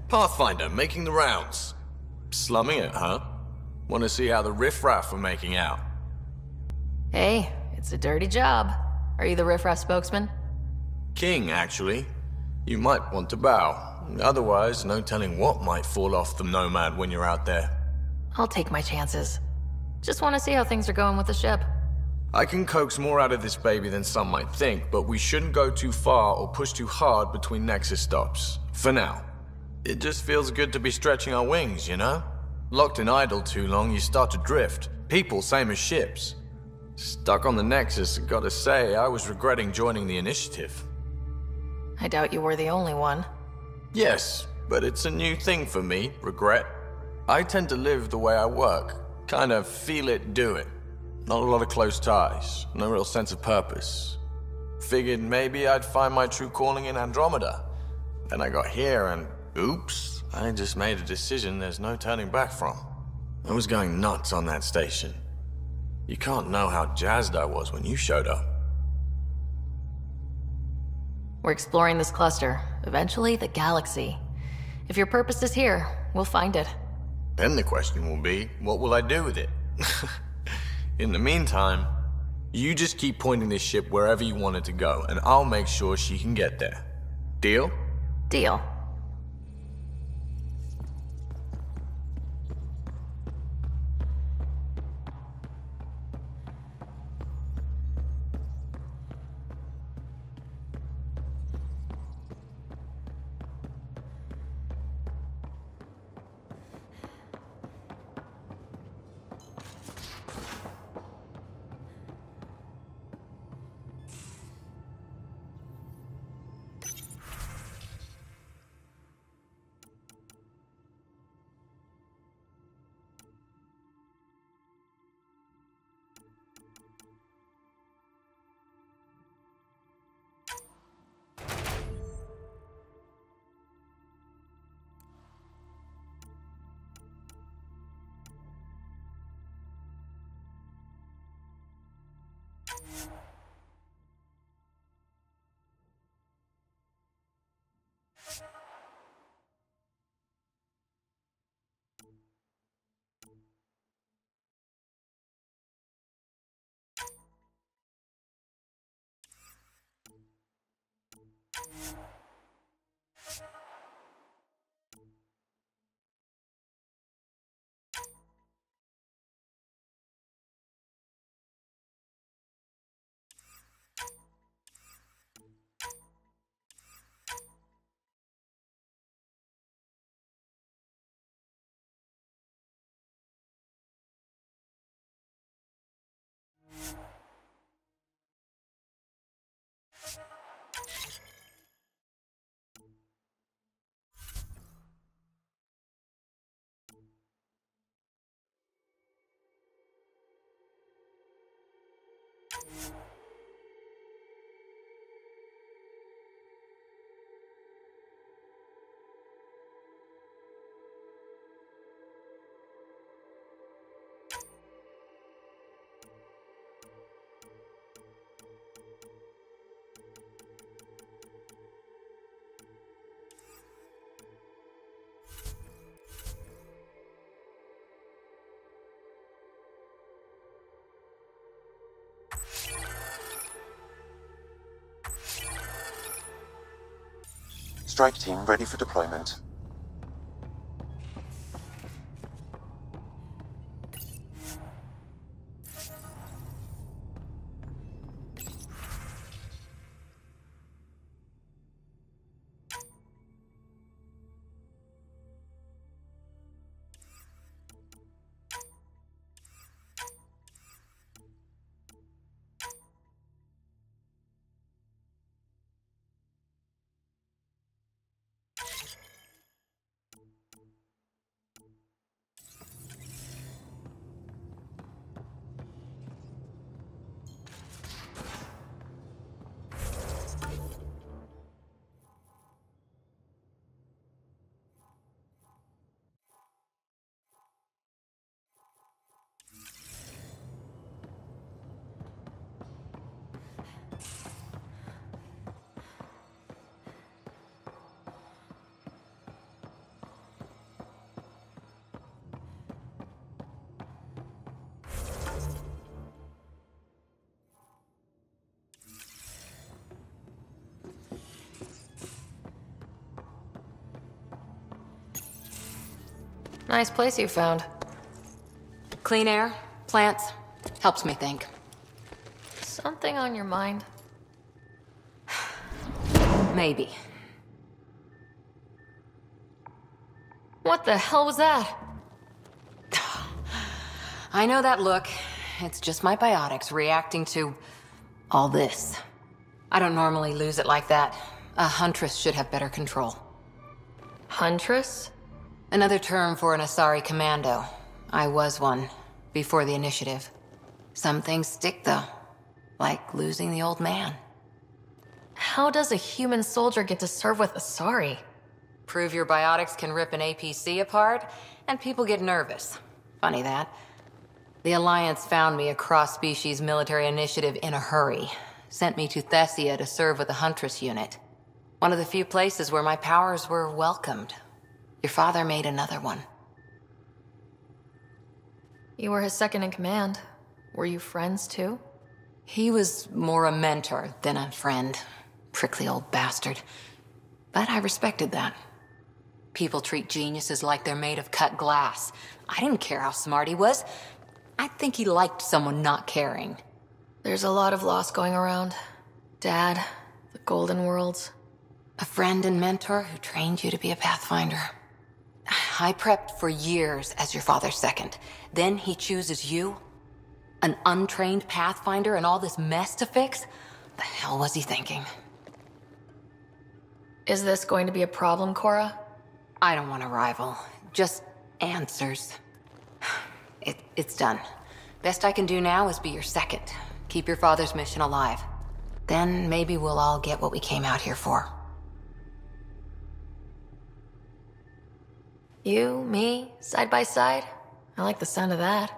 Pathfinder, making the rounds. Slumming it, huh? Want to see how the riffraff are making out? Hey, it's a dirty job. Are you the riffraff spokesman? King, actually. You might want to bow. Otherwise, no telling what might fall off the Nomad when you're out there. I'll take my chances. Just want to see how things are going with the ship. I can coax more out of this baby than some might think, but we shouldn't go too far or push too hard between Nexus stops. For now. It just feels good to be stretching our wings, you know? Locked in idle too long, you start to drift. People, same as ships. Stuck on the Nexus, gotta say, I was regretting joining the Initiative. I doubt you were the only one. Yes, but it's a new thing for me, regret. I tend to live the way I work. Kind of feel it, do it. Not a lot of close ties, no real sense of purpose. Figured maybe I'd find my true calling in Andromeda. Then I got here and, oops, I just made a decision there's no turning back from. I was going nuts on that station. You can't know how jazzed I was when you showed up. We're exploring this cluster, eventually the galaxy. If your purpose is here, we'll find it. Then the question will be, what will I do with it? In the meantime, you just keep pointing this ship wherever you want it to go, and I'll make sure she can get there. Deal? Deal. Strike team ready for deployment. Nice place you found. Clean air, plants, helps me think. Something on your mind? Maybe. What the hell was that? I know that look. It's just my biotics reacting to all this. I don't normally lose it like that. A huntress should have better control. Huntress? Another term for an Asari commando. I was one, before the initiative. Some things stick, though. Like losing the old man. How does a human soldier get to serve with Asari? Prove your biotics can rip an APC apart, and people get nervous. Funny that. The Alliance found me a cross-species military initiative in a hurry. Sent me to Thessia to serve with the Huntress unit. One of the few places where my powers were welcomed. Your father made another one. You were his second in command. Were you friends, too? He was more a mentor than a friend. Prickly old bastard. But I respected that. People treat geniuses like they're made of cut glass. I didn't care how smart he was. I think he liked someone not caring. There's a lot of loss going around. Dad, the Golden Worlds. A friend and mentor who trained you to be a Pathfinder. I prepped for years as your father's second. Then he chooses you? An untrained Pathfinder and all this mess to fix? The hell was he thinking? Is this going to be a problem, Cora? I don't want a rival. Just answers. It's done. Best I can do now is be your second. Keep your father's mission alive. Then maybe we'll all get what we came out here for. You, me, side by side? I like the sound of that.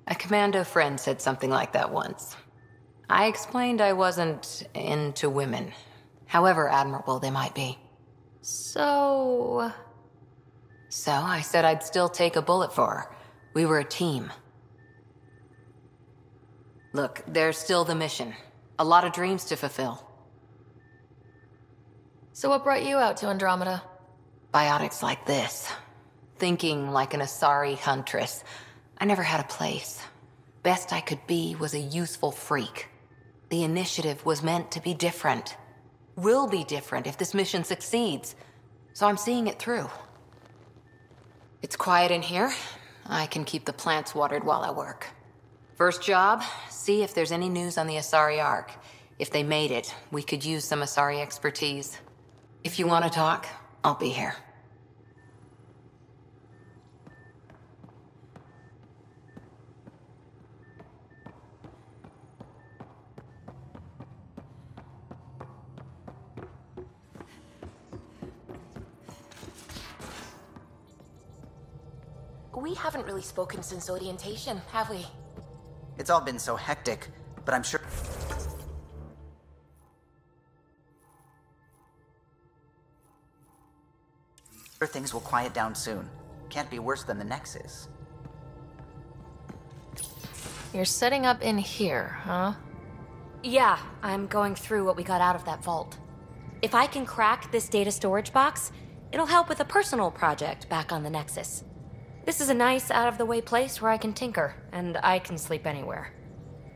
A commando friend said something like that once. I explained I wasn't into women, however admirable they might be. So I said I'd still take a bullet for her. We were a team. Look, there's still the mission. A lot of dreams to fulfill. So what brought you out to Andromeda? Biotics like this. Thinking like an Asari huntress. I never had a place. Best I could be was a useful freak. The initiative was meant to be different. Will be different if this mission succeeds. So I'm seeing it through. It's quiet in here. I can keep the plants watered while I work. First job, see if there's any news on the Asari Ark. If they made it, we could use some Asari expertise. If you want to talk, I'll be here. We haven't really spoken since orientation, have we? It's all been so hectic, but I'm sure things will quiet down soon. Can't be worse than the Nexus. You're setting up in here, huh? Yeah, I'm going through what we got out of that vault. If I can crack this data storage box, it'll help with a personal project back on the Nexus. This is a nice, out-of-the-way place where I can tinker, and I can sleep anywhere.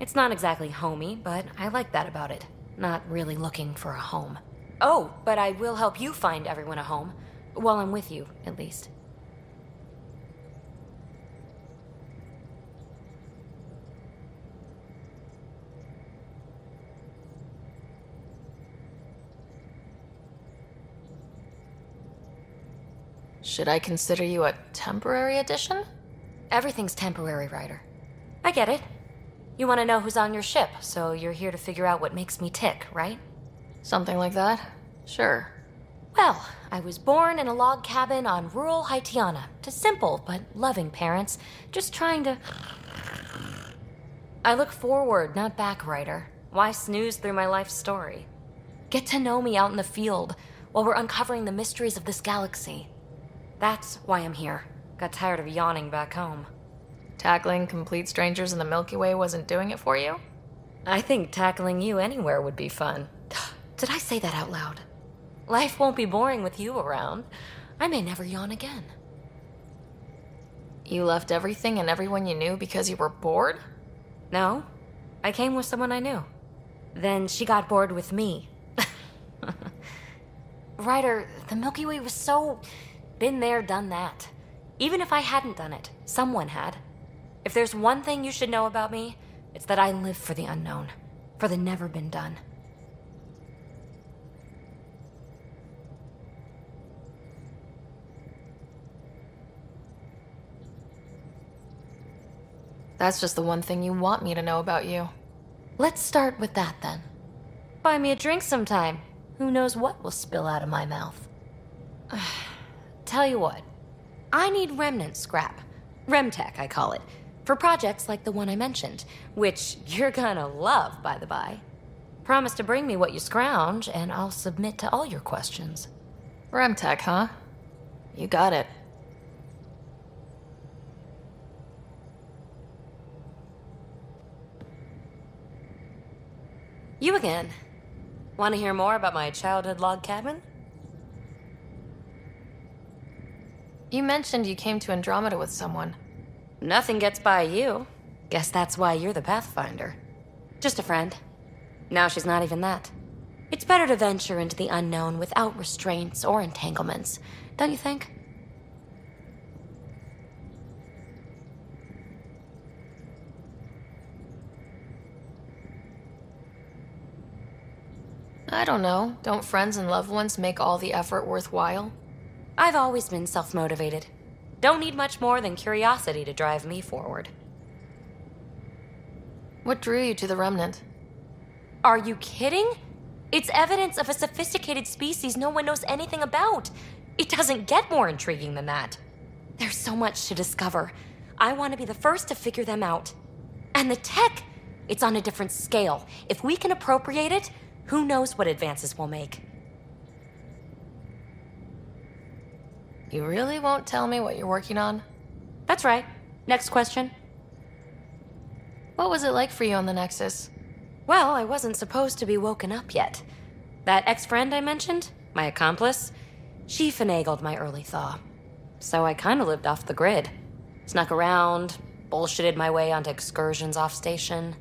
It's not exactly homey, but I like that about it. Not really looking for a home. Oh, but I will help you find everyone a home. While I'm with you, at least. Should I consider you a temporary addition? Everything's temporary, Ryder. I get it. You want to know who's on your ship, so you're here to figure out what makes me tick, right? Something like that? Sure. Well, I was born in a log cabin on rural Haitiana to simple but loving parents, just trying to... I look forward, not back, Ryder. Why snooze through my life story? Get to know me out in the field while we're uncovering the mysteries of this galaxy. That's why I'm here. Got tired of yawning back home. Tackling complete strangers in the Milky Way wasn't doing it for you? I think tackling you anywhere would be fun. Did I say that out loud? Life won't be boring with you around. I may never yawn again. You left everything and everyone you knew because you were bored? No, I came with someone I knew. Then she got bored with me. Ryder, the Milky Way was so... been there, done that. Even if I hadn't done it, someone had. If there's one thing you should know about me, it's that I live for the unknown, for the never been done. That's just the one thing you want me to know about you. Let's start with that then. Buy me a drink sometime. Who knows what will spill out of my mouth. Tell you what, I need remnant scrap. Remtech, I call it. For projects like the one I mentioned, which you're gonna love, by the by. Promise to bring me what you scrounge, and I'll submit to all your questions. Remtech, huh? You got it. You again. Want to hear more about my childhood log cabin? You mentioned you came to Andromeda with someone. Nothing gets by you. Guess that's why you're the Pathfinder. Just a friend. Now she's not even that. It's better to venture into the unknown without restraints or entanglements, don't you think? I don't know. Don't friends and loved ones make all the effort worthwhile? I've always been self-motivated. Don't need much more than curiosity to drive me forward. What drew you to the Remnant? Are you kidding? It's evidence of a sophisticated species no one knows anything about. It doesn't get more intriguing than that. There's so much to discover. I want to be the first to figure them out. And the tech, it's on a different scale. If we can appropriate it, who knows what advances we'll make. You really won't tell me what you're working on? That's right. Next question. What was it like for you on the Nexus? Well, I wasn't supposed to be woken up yet. That ex-friend I mentioned, my accomplice, she finagled my early thaw. So I kind of lived off the grid. Snuck around, bullshitted my way onto excursions off station.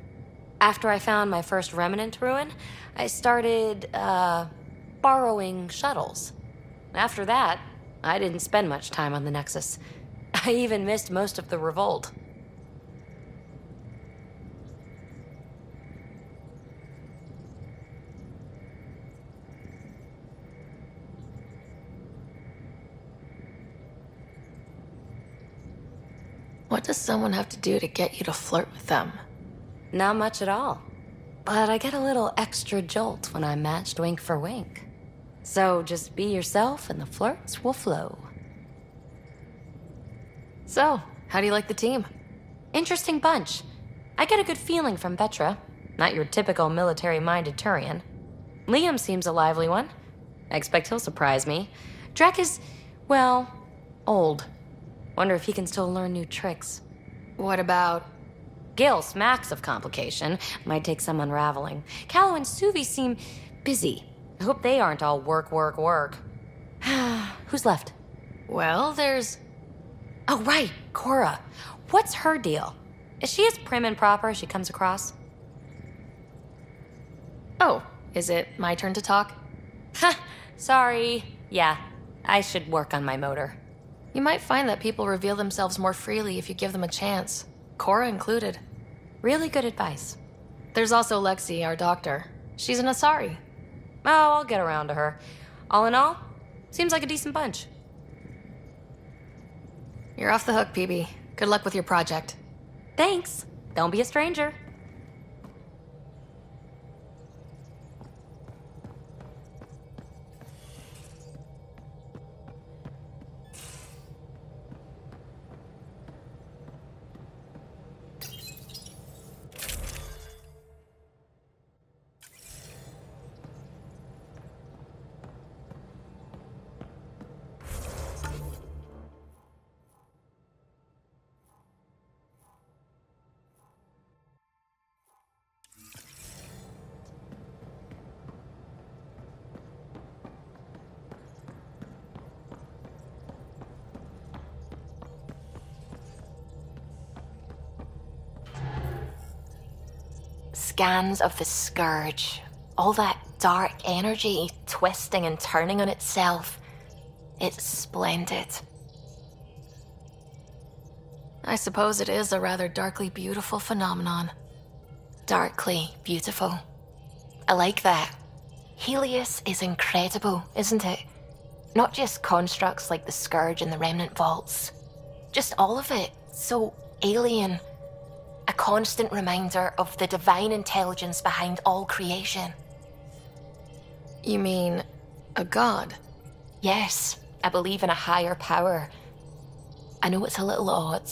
After I found my first remnant ruin, I started, borrowing shuttles. After that, I didn't spend much time on the Nexus. I even missed most of the revolt. What does someone have to do to get you to flirt with them? Not much at all. But I get a little extra jolt when I'm matched wink for wink. So just be yourself and the flirts will flow. So, how do you like the team? Interesting bunch. I get a good feeling from Vetra. Not your typical military-minded Turian. Liam seems a lively one. I expect he'll surprise me. Drek is, well, old. Wonder if he can still learn new tricks. What about... Gil smacks of complication. Might take some unraveling. Callow and Suvi seem busy. I hope they aren't all work, work, work. Who's left? Well, there's... Oh, right, Cora. What's her deal? Is she as prim and proper as she comes across? Oh, is it my turn to talk? Ha, sorry. Yeah, I should work on my motor. You might find that people reveal themselves more freely if you give them a chance. Cora included. Really good advice. There's also Lexi, our doctor. She's an Asari. Oh, I'll get around to her. All in all, seems like a decent bunch. You're off the hook, PB. Good luck with your project. Thanks. Don't be a stranger. scans of the Scourge, all that dark energy twisting and turning on itself. It's splendid. I suppose it is a rather darkly beautiful phenomenon. Darkly beautiful. I like that. Helios is incredible, isn't it? Not just constructs like the Scourge and the Remnant Vaults. Just all of it. So alien. A constant reminder of the divine intelligence behind all creation. You mean a god? Yes, I believe in a higher power. I know it's a little odd,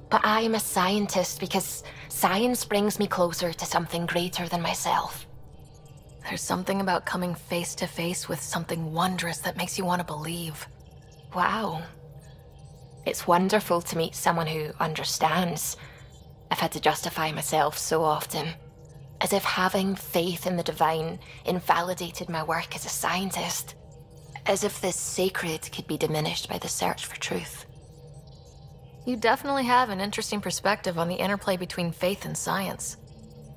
but I am a scientist because science brings me closer to something greater than myself. There's something about coming face to face with something wondrous that makes you want to believe. Wow. It's wonderful to meet someone who understands. I've had to justify myself so often, as if having faith in the divine invalidated my work as a scientist, as if this sacred could be diminished by the search for truth. You definitely have an interesting perspective on the interplay between faith and science.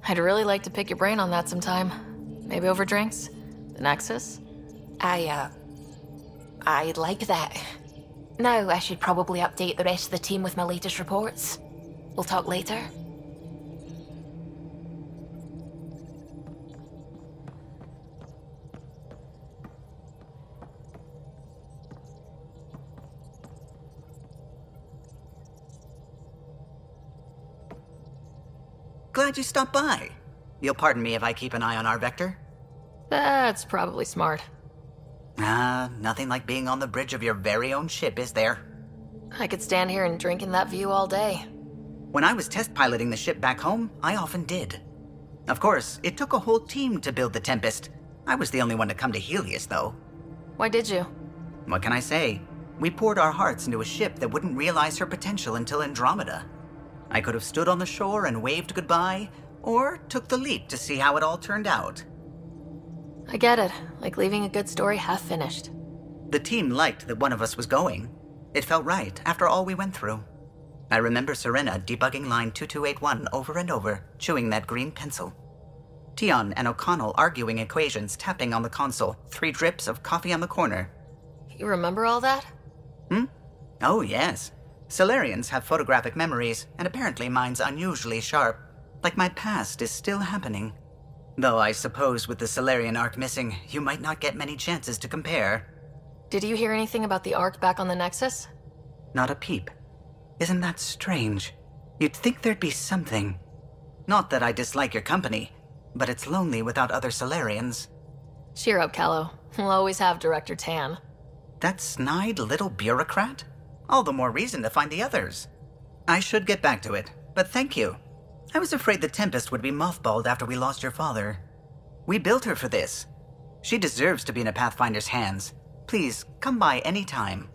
I'd really like to pick your brain on that sometime. Maybe over drinks? The Nexus? I'd like that. Now I should probably update the rest of the team with my latest reports. We'll talk later. Glad you stopped by. You'll pardon me if I keep an eye on our vector? That's probably smart. Nothing like being on the bridge of your very own ship, is there? I could stand here and drink in that view all day. When I was test piloting the ship back home, I often did. Of course, it took a whole team to build the Tempest. I was the only one to come to Helios, though. Why did you? What can I say? We poured our hearts into a ship that wouldn't realize her potential until Andromeda. I could have stood on the shore and waved goodbye, or took the leap to see how it all turned out. I get it, like leaving a good story half finished. The team liked that one of us was going. It felt right after all we went through. I remember Serena debugging line 2281 over and over, chewing that green pencil. Tion and O'Connell arguing equations, tapping on the console, 3 drips of coffee on the corner. You remember all that? Oh, yes. Solarians have photographic memories, and apparently mine's unusually sharp. Like my past is still happening. Though I suppose with the Solarian arc missing, you might not get many chances to compare. Did you hear anything about the arc back on the Nexus? Not a peep. Isn't that strange? You'd think there'd be something. Not that I dislike your company, but it's lonely without other Solarians. Cheer up, Callow. We'll always have Director Tan. That snide little bureaucrat? All the more reason to find the others. I should get back to it, but thank you. I was afraid the Tempest would be mothballed after we lost your father. We built her for this. She deserves to be in a Pathfinder's hands. Please, come by any time.